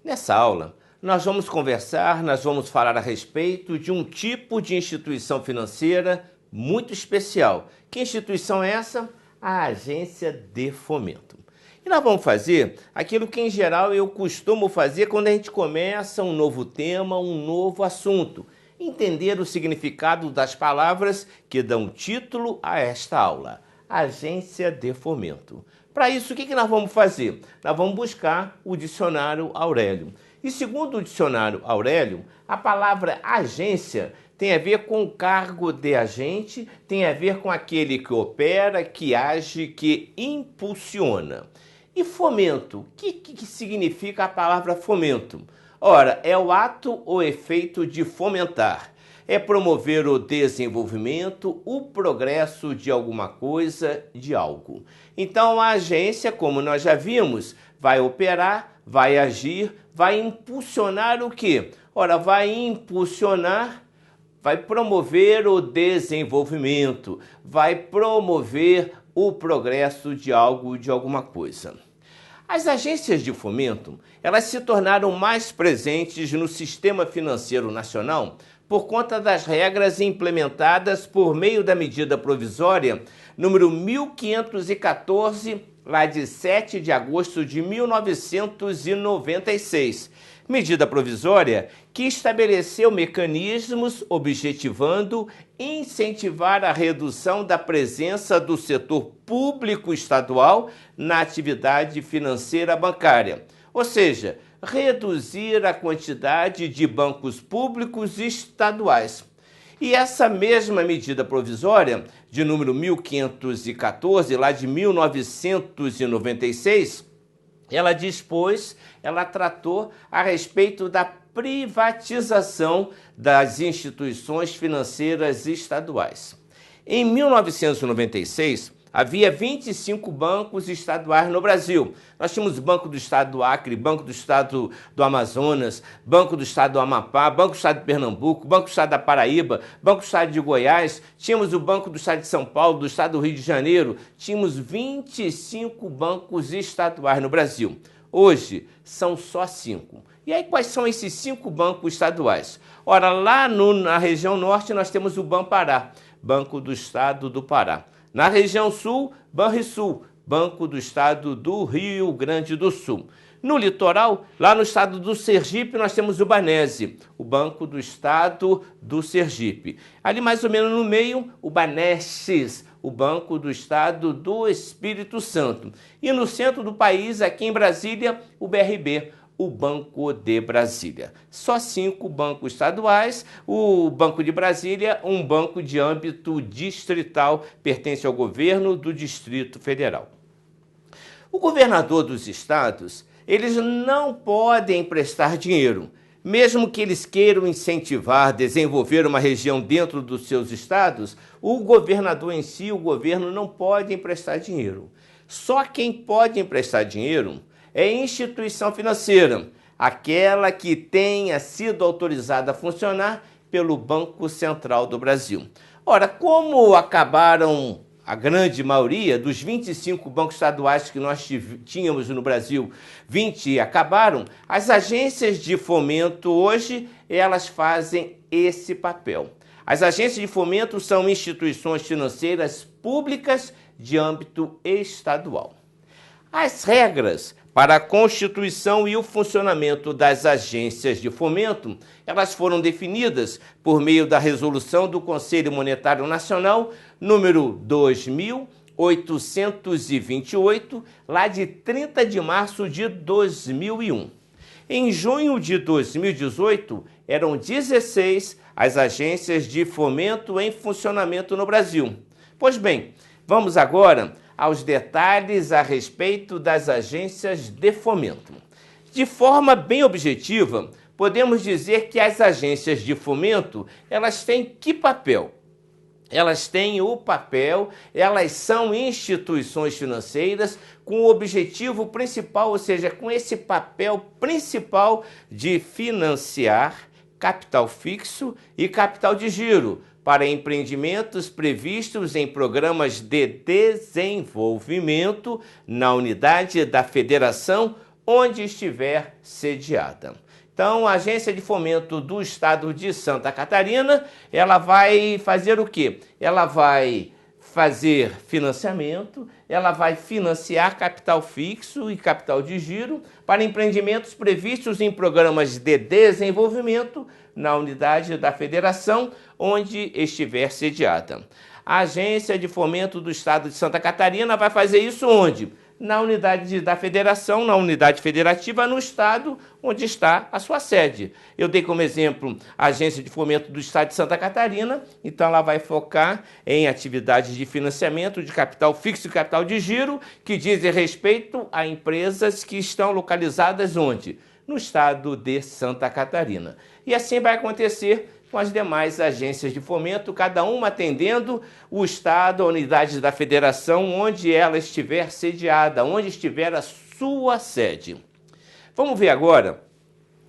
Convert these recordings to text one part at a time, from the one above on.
Nessa aula, nós vamos falar a respeito de um tipo de instituição financeira muito especial. Que instituição é essa? A Agência de Fomento. E nós vamos fazer aquilo que, em geral, eu costumo fazer quando a gente começa um novo tema, um novo assunto. Entender o significado das palavras que dão título a esta aula. Agência de Fomento. Para isso, o que nós vamos fazer? Nós vamos buscar o dicionário Aurélio. E segundo o dicionário Aurélio, a palavra agência tem a ver com o cargo de agente, tem a ver com aquele que opera, que age, que impulsiona. E fomento? O que significa a palavra fomento? Ora, é o ato ou efeito de fomentar. É promover o desenvolvimento, o progresso de alguma coisa, de algo. Então, a agência, como nós já vimos, vai operar, vai agir, vai impulsionar o quê? Ora, vai impulsionar, vai promover o desenvolvimento, vai promover o progresso de algo, de alguma coisa. As agências de fomento, elas se tornaram mais presentes no sistema financeiro nacional por conta das regras implementadas por meio da medida provisória número 1514, lá de 7 de agosto de 1996. Medida provisória que estabeleceu mecanismos objetivando incentivar a redução da presença do setor público estadual na atividade financeira bancária, ou seja, reduzir a quantidade de bancos públicos estaduais. E essa mesma medida provisória, de número 1514, lá de 1996, ela tratou a respeito da privatização das instituições financeiras estaduais. Em 1996, havia 25 bancos estaduais no Brasil. Nós tínhamos o Banco do Estado do Acre, Banco do Estado do Amazonas, Banco do Estado do Amapá, Banco do Estado de Pernambuco, Banco do Estado da Paraíba, Banco do Estado de Goiás, tínhamos o Banco do Estado de São Paulo, do Estado do Rio de Janeiro, tínhamos 25 bancos estaduais no Brasil. Hoje, são só 5. E aí, quais são esses 5 bancos estaduais? Ora, lá na região norte, nós temos o Banpará, Banco do Estado do Pará. Na região sul, Banrisul, Banco do Estado do Rio Grande do Sul. No litoral, lá no estado do Sergipe, nós temos o Banese, o Banco do Estado do Sergipe. Ali mais ou menos no meio, o Banestes, o Banco do Estado do Espírito Santo. E no centro do país, aqui em Brasília, o BRB, o Banco de Brasília. Só 5 bancos estaduais, o Banco de Brasília, um banco de âmbito distrital, pertence ao governo do Distrito Federal. O governador dos estados, eles não podem emprestar dinheiro, mesmo que eles queiram incentivar, desenvolver uma região dentro dos seus estados, o governador em si, o governo não pode emprestar dinheiro. Só quem pode emprestar dinheiro é instituição financeira, aquela que tenha sido autorizada a funcionar pelo Banco Central do Brasil. Ora, como acabaram a grande maioria dos 25 bancos estaduais que nós tínhamos no Brasil, 20 acabaram, as agências de fomento hoje, elas fazem esse papel. As agências de fomento são instituições financeiras públicas de âmbito estadual. As regras para a constituição e o funcionamento das agências de fomento, elas foram definidas por meio da resolução do Conselho Monetário Nacional, número 2828, lá de 30 de março de 2001. Em junho de 2018, eram 16 as agências de fomento em funcionamento no Brasil. Pois bem, vamos agora aos detalhes a respeito das agências de fomento. De forma bem objetiva, podemos dizer que as agências de fomento, elas têm que papel? Elas têm o papel, elas são instituições financeiras com o objetivo principal, ou seja, com esse papel principal de financiar capital fixo e capital de giro, para empreendimentos previstos em programas de desenvolvimento na unidade da federação onde estiver sediada. Então, a Agência de Fomento do Estado de Santa Catarina, ela vai fazer o quê? Ela vai fazer financiamento, ela vai financiar capital fixo e capital de giro para empreendimentos previstos em programas de desenvolvimento na unidade da federação onde estiver sediada. A Agência de Fomento do Estado de Santa Catarina vai fazer isso onde? Na unidade da federação, na unidade federativa, no estado onde está a sua sede. Eu dei como exemplo a Agência de Fomento do Estado de Santa Catarina, então ela vai focar em atividades de financiamento de capital fixo e capital de giro, que dizem respeito a empresas que estão localizadas onde? No estado de Santa Catarina. E assim vai acontecer com as demais agências de fomento, cada uma atendendo o estado, a unidade da federação, onde ela estiver sediada, onde estiver a sua sede. Vamos ver agora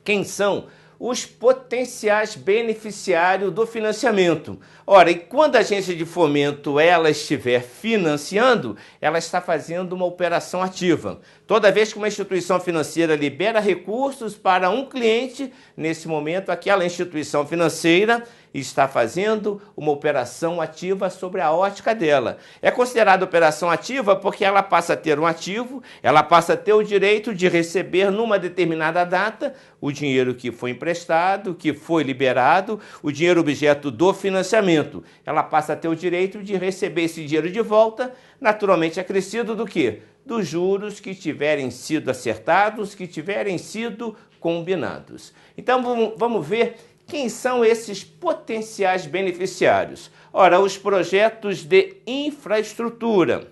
quem são os potenciais beneficiários do financiamento. Ora, e quando a agência de fomento ela estiver financiando, ela está fazendo uma operação ativa. Toda vez que uma instituição financeira libera recursos para um cliente, nesse momento aquela instituição financeira está fazendo uma operação ativa sobre a ótica dela. É considerada operação ativa porque ela passa a ter um ativo, ela passa a ter o direito de receber numa determinada data o dinheiro que foi emprestado, que foi liberado, o dinheiro objeto do financiamento. Ela passa a ter o direito de receber esse dinheiro de volta, naturalmente acrescido do quê? Dos juros que tiverem sido acertados, que tiverem sido combinados. Então vamos ver quem são esses potenciais beneficiários. Ora, os projetos de infraestrutura,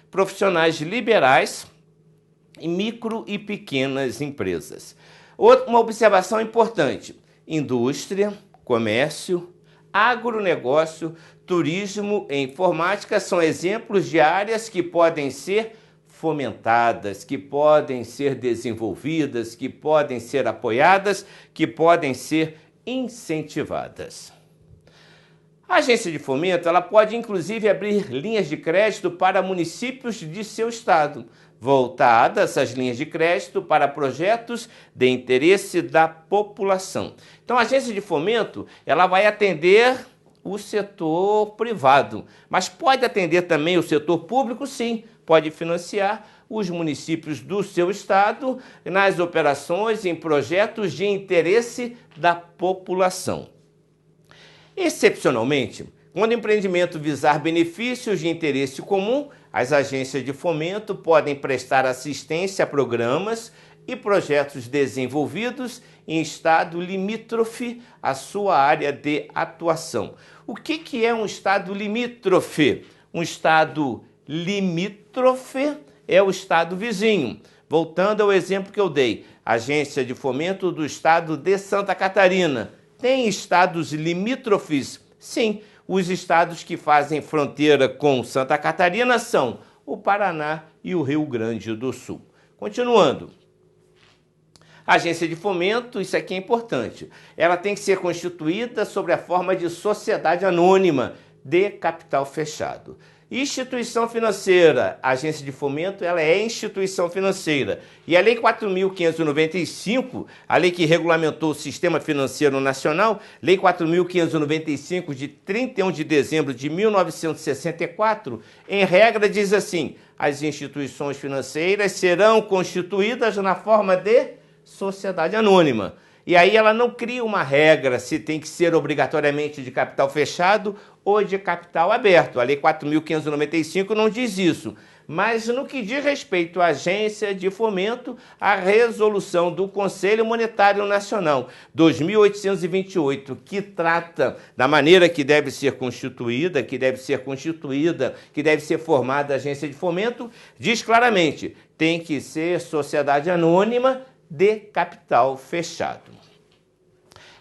profissionais liberais e micro e pequenas empresas. Uma observação importante: indústria, comércio, agronegócio, turismo e informática são exemplos de áreas que podem ser fomentadas, que podem ser desenvolvidas, que podem ser apoiadas, que podem ser incentivadas. A agência de fomento ela pode inclusive abrir linhas de crédito para municípios de seu estado, voltadas essas linhas de crédito para projetos de interesse da população. Então a agência de fomento ela vai atender o setor privado, mas pode atender também o setor público, sim, pode financiar os municípios do seu estado nas operações em projetos de interesse da população. Excepcionalmente, quando o empreendimento visar benefícios de interesse comum, as agências de fomento podem prestar assistência a programas e projetos desenvolvidos em estado limítrofe à sua área de atuação. O que é um estado limítrofe? Um estado limítrofe é o estado vizinho. Voltando ao exemplo que eu dei, Agência de Fomento do Estado de Santa Catarina. Tem estados limítrofes? Sim, os estados que fazem fronteira com Santa Catarina são o Paraná e o Rio Grande do Sul. Continuando. A agência de fomento, isso aqui é importante, ela tem que ser constituída sob a forma de sociedade anônima de capital fechado. Instituição financeira, a agência de fomento, ela é instituição financeira. E a Lei 4.595, a lei que regulamentou o Sistema Financeiro Nacional, Lei 4.595, de 31 de dezembro de 1964, em regra diz assim: as instituições financeiras serão constituídas na forma de sociedade anônima. E aí ela não cria uma regra se tem que ser obrigatoriamente de capital fechado ou de capital aberto. A Lei 4.595 não diz isso. Mas no que diz respeito à agência de fomento, a resolução do Conselho Monetário Nacional 2828, que trata da maneira que deve ser constituída, que deve ser formada a agência de fomento, diz claramente, tem que ser sociedade anônima de capital fechado.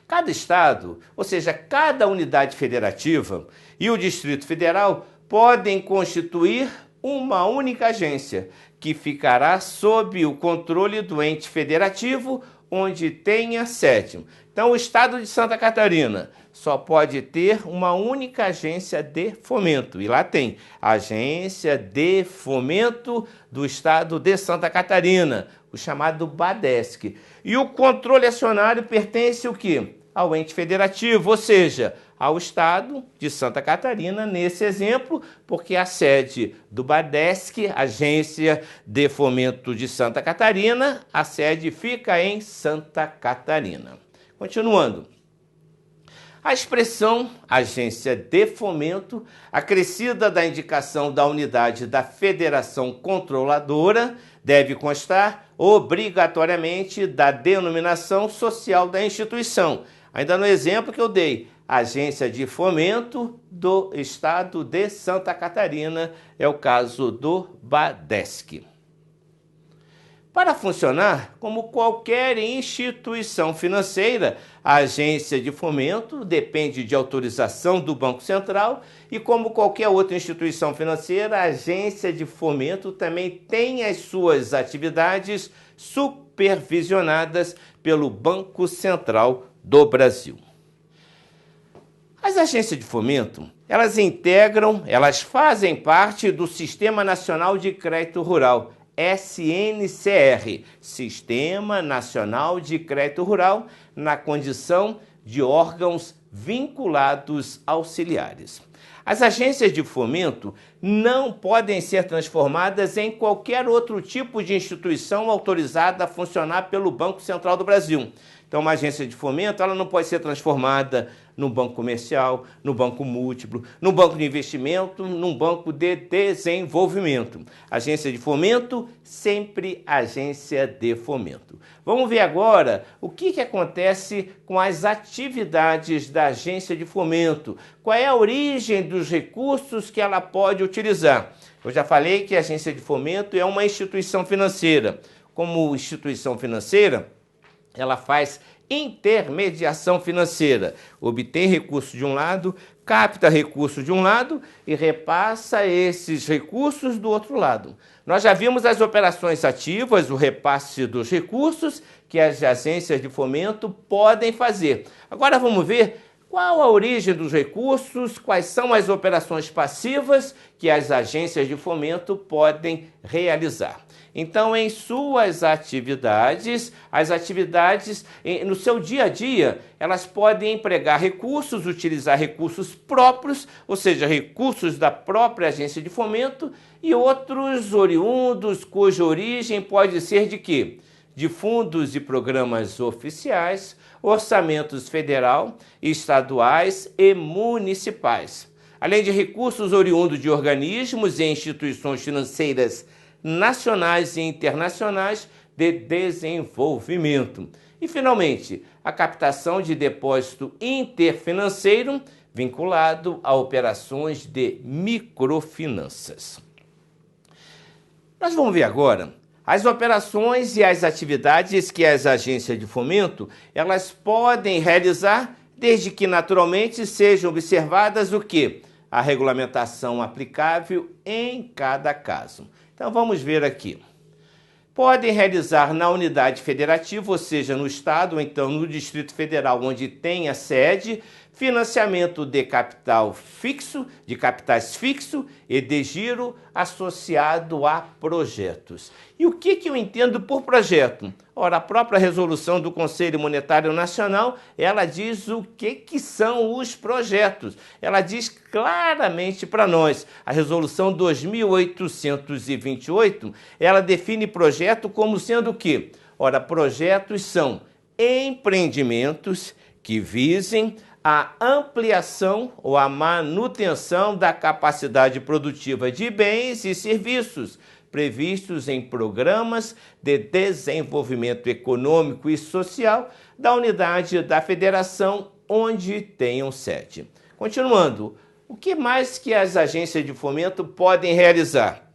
Cada estado, ou seja, cada unidade federativa e o Distrito Federal podem constituir uma única agência que ficará sob o controle do ente federativo onde tenha sede. Então, o estado de Santa Catarina só pode ter uma única agência de fomento. E lá tem a Agência de Fomento do Estado de Santa Catarina, o chamado BADESC. E o controle acionário pertence o quê? Ao ente federativo, ou seja, ao Estado de Santa Catarina, nesse exemplo, porque a sede do BADESC, Agência de Fomento de Santa Catarina, a sede fica em Santa Catarina. Continuando. A expressão Agência de Fomento, acrescida da indicação da unidade da Federação Controladora, deve constar obrigatoriamente da denominação social da instituição. Ainda no exemplo que eu dei, Agência de Fomento do Estado de Santa Catarina, é o caso do BADESC. Para funcionar como qualquer instituição financeira, a agência de fomento depende de autorização do Banco Central e, como qualquer outra instituição financeira, a agência de fomento também tem as suas atividades supervisionadas pelo Banco Central do Brasil. As agências de fomento, elas fazem parte do Sistema Nacional de Crédito Rural, SNCR, Sistema Nacional de Crédito Rural, na condição de órgãos vinculados auxiliares. As agências de fomento não podem ser transformadas em qualquer outro tipo de instituição autorizada a funcionar pelo Banco Central do Brasil. Então, uma agência de fomento, ela não pode ser transformada num banco comercial, no banco múltiplo, no banco de investimento, num banco de desenvolvimento. Agência de fomento, sempre agência de fomento. Vamos ver agora o que acontece com as atividades da agência de fomento. Qual é a origem dos recursos que ela pode utilizar? Eu já falei que a agência de fomento é uma instituição financeira. Como instituição financeira, ela faz intermediação financeira, obtém recursos de um lado, capta recursos de um lado e repassa esses recursos do outro lado. Nós já vimos as operações ativas, o repasse dos recursos que as agências de fomento podem fazer. Agora vamos ver qual a origem dos recursos, quais são as operações passivas que as agências de fomento podem realizar. Então, em suas atividades, no seu dia a dia, elas podem empregar recursos, utilizar recursos próprios, ou seja, recursos da própria agência de fomento e outros oriundos cuja origem pode ser de quê? De fundos e programas oficiais, orçamentos federal, estaduais e municipais, além de recursos oriundos de organismos e instituições financeiras nacionais e internacionais de desenvolvimento. E, finalmente, a captação de depósito interfinanceiro vinculado a operações de microfinanças. Nós vamos ver agora as operações e as atividades que as agências de fomento elas podem realizar, desde que naturalmente sejam observadas o quê? A regulamentação aplicável em cada caso. Então vamos ver aqui. Podem realizar na unidade federativa, ou seja, no Estado, ou então no Distrito Federal, onde tem a sede, financiamento de capital fixo, de capitais fixo e de giro associado a projetos. E o que eu entendo por projeto? Ora, a própria resolução do Conselho Monetário Nacional, ela diz o que são os projetos. Ela diz claramente para nós, a resolução 2828, ela define projeto como sendo o quê? Ora, projetos são empreendimentos que visem a ampliação ou a manutenção da capacidade produtiva de bens e serviços previstos em programas de desenvolvimento econômico e social da unidade da federação onde tenham sede. Continuando, o que mais que as agências de fomento podem realizar?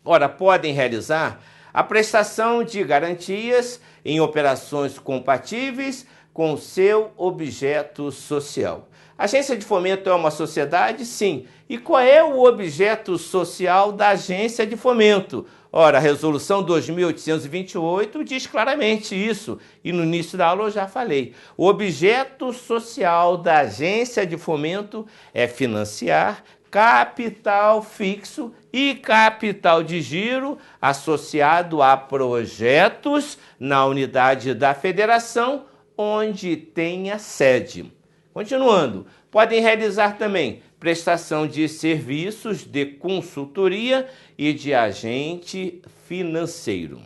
Ora, podem realizar a prestação de garantias em operações compatíveis com seu objeto social. A agência de fomento é uma sociedade? Sim. E qual é o objeto social da agência de fomento? Ora, a resolução 2828 diz claramente isso, e no início da aula eu já falei. O objeto social da agência de fomento é financiar, capital fixo e capital de giro associado a projetos na unidade da federação onde tenha sede. Continuando, podem realizar também prestação de serviços de consultoria e de agente financeiro.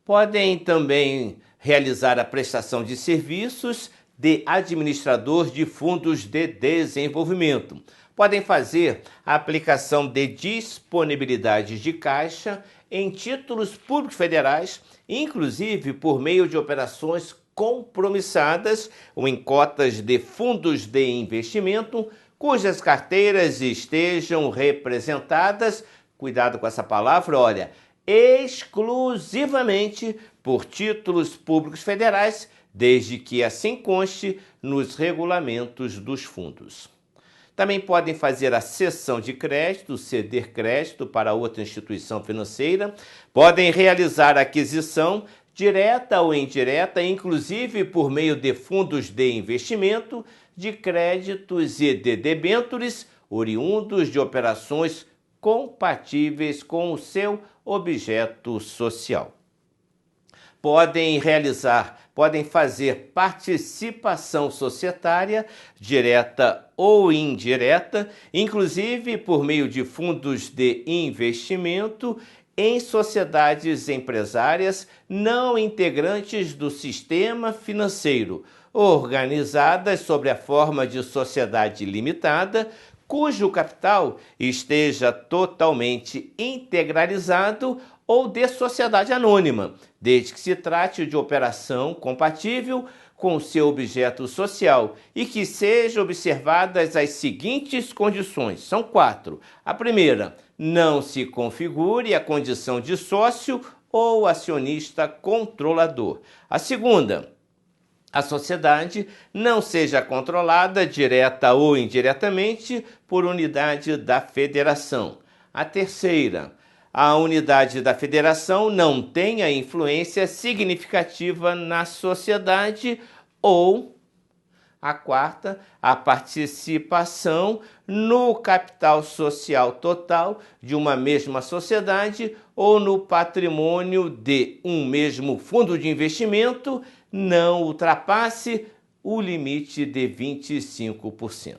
Podem também realizar a prestação de serviços de administrador de fundos de desenvolvimento. Podem fazer a aplicação de disponibilidade de caixa em títulos públicos federais, inclusive por meio de operações compromissadas ou em cotas de fundos de investimento, cujas carteiras estejam representadas, cuidado com essa palavra, olha, exclusivamente por títulos públicos federais, desde que assim conste nos regulamentos dos fundos. Também podem fazer a cessão de crédito, ceder crédito para outra instituição financeira, podem realizar aquisição direta ou indireta, inclusive por meio de fundos de investimento, de créditos e de debêntures oriundos de operações compatíveis com o seu objeto social. Podem fazer participação societária, direta ou indireta, inclusive por meio de fundos de investimento em sociedades empresárias não integrantes do sistema financeiro, organizadas sob a forma de sociedade limitada, cujo capital esteja totalmente integralizado, ou de sociedade anônima, desde que se trate de operação compatível com seu objeto social e que sejam observadas as seguintes condições. São 4. A primeira, não se configure a condição de sócio ou acionista controlador. A segunda, a sociedade não seja controlada direta ou indiretamente por unidade da federação. A terceira, a unidade da federação não tenha influência significativa na sociedade, ou a quarta, a participação no capital social total de uma mesma sociedade ou no patrimônio de um mesmo fundo de investimento não ultrapasse o limite de 25%.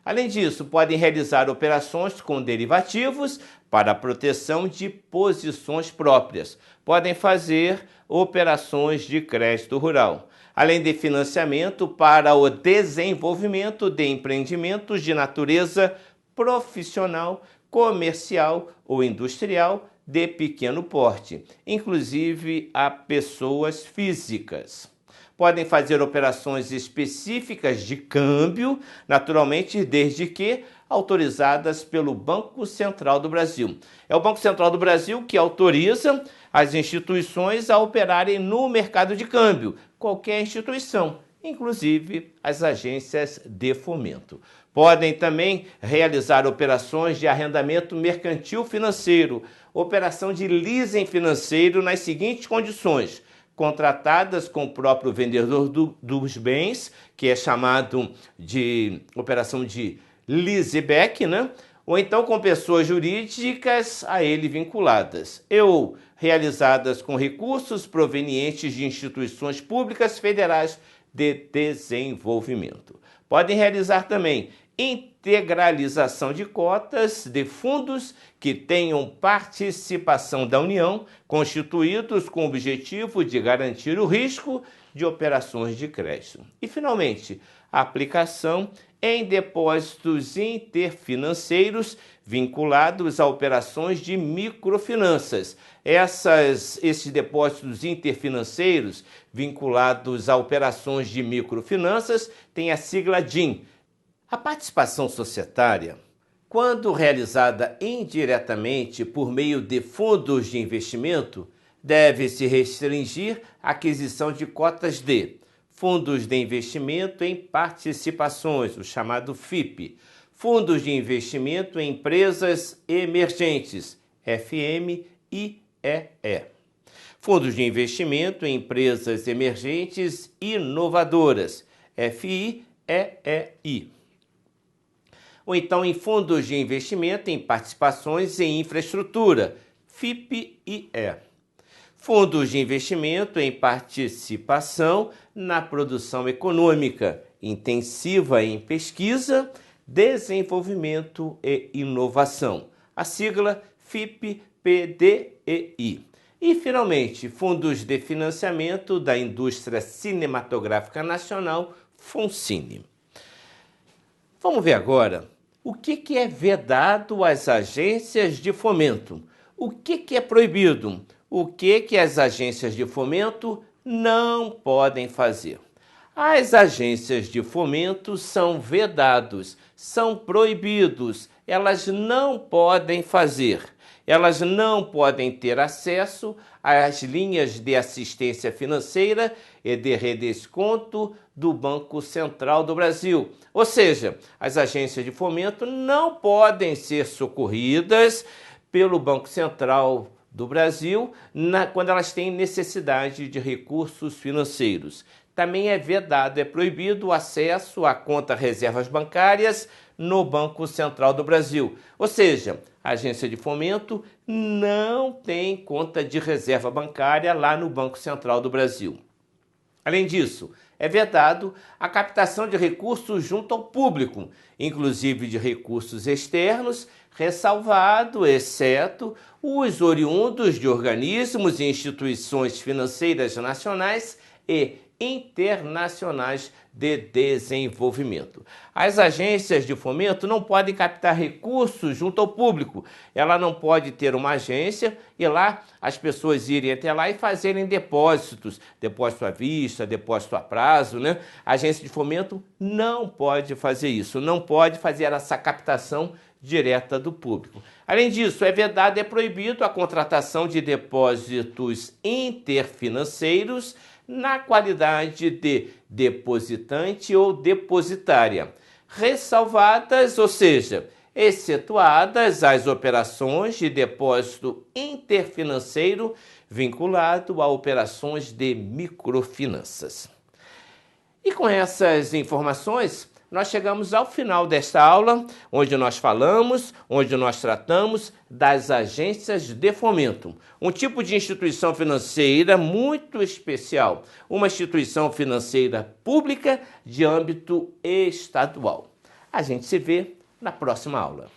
Além disso, podem realizar operações com derivativos para a proteção de posições próprias. Podem fazer operações de crédito rural, além de financiamento para o desenvolvimento de empreendimentos de natureza profissional, comercial ou industrial de pequeno porte, inclusive a pessoas físicas. Podem fazer operações específicas de câmbio, naturalmente, desde que autorizadas pelo Banco Central do Brasil. É o Banco Central do Brasil que autoriza as instituições a operarem no mercado de câmbio, qualquer instituição, inclusive as agências de fomento. Podem também realizar operações de arrendamento mercantil financeiro, operação de leasing financeiro nas seguintes condições: contratadas com o próprio vendedor dos bens, que é chamado de operação de leaseback, né? Ou então com pessoas jurídicas a ele vinculadas, ou realizadas com recursos provenientes de instituições públicas federais de desenvolvimento. Podem realizar também integralização de cotas de fundos que tenham participação da União, constituídos com o objetivo de garantir o risco de operações de crédito. E, finalmente, a aplicação em depósitos interfinanceiros vinculados a operações de microfinanças. Esses depósitos interfinanceiros vinculados a operações de microfinanças têm a sigla DIN. A participação societária, quando realizada indiretamente por meio de fundos de investimento, deve se restringir à aquisição de cotas de fundos de investimento em participações, o chamado FIP, fundos de investimento em empresas emergentes, FMIEE, fundos de investimento em empresas emergentes inovadoras, FIEEI, ou então em fundos de investimento em participações em infraestrutura, FIP-IE. Fundos de investimento em participação na produção econômica, intensiva em pesquisa, desenvolvimento e inovação. A sigla FIP-PDEI. E, finalmente, fundos de financiamento da indústria cinematográfica nacional, FUNCINE. Vamos ver agora o que é vedado às agências de fomento, o que é proibido, o que as agências de fomento não podem fazer. As agências de fomento são vedados, são proibidos, elas não podem fazer. Elas não podem ter acesso às linhas de assistência financeira e de redesconto do Banco Central do Brasil. Ou seja, as agências de fomento não podem ser socorridas pelo Banco Central do Brasil quando elas têm necessidade de recursos financeiros. Também é vedado, é proibido o acesso à conta reservas bancárias no Banco Central do Brasil. Ou seja, a agência de fomento não tem conta de reserva bancária lá no Banco Central do Brasil. Além disso, é vedado a captação de recursos junto ao público, inclusive de recursos externos, ressalvado, exceto os oriundos de organismos e instituições financeiras nacionais e internacionais de desenvolvimento. As agências de fomento não podem captar recursos junto ao público. Ela não pode ter uma agência e lá as pessoas irem até lá e fazerem depósitos, depósito à vista, depósito a prazo, né? A agência de fomento não pode fazer isso, não pode fazer essa captação direta do público. Além disso, é vedado, é proibido a contratação de depósitos interfinanceiros na qualidade de depositante ou depositária, ressalvadas, ou seja, excetuadas as operações de depósito interfinanceiro vinculado a operações de microfinanças. E com essas informações, nós chegamos ao final desta aula, onde nós tratamos das agências de fomento. Um tipo de instituição financeira muito especial, uma instituição financeira pública de âmbito estadual. A gente se vê na próxima aula.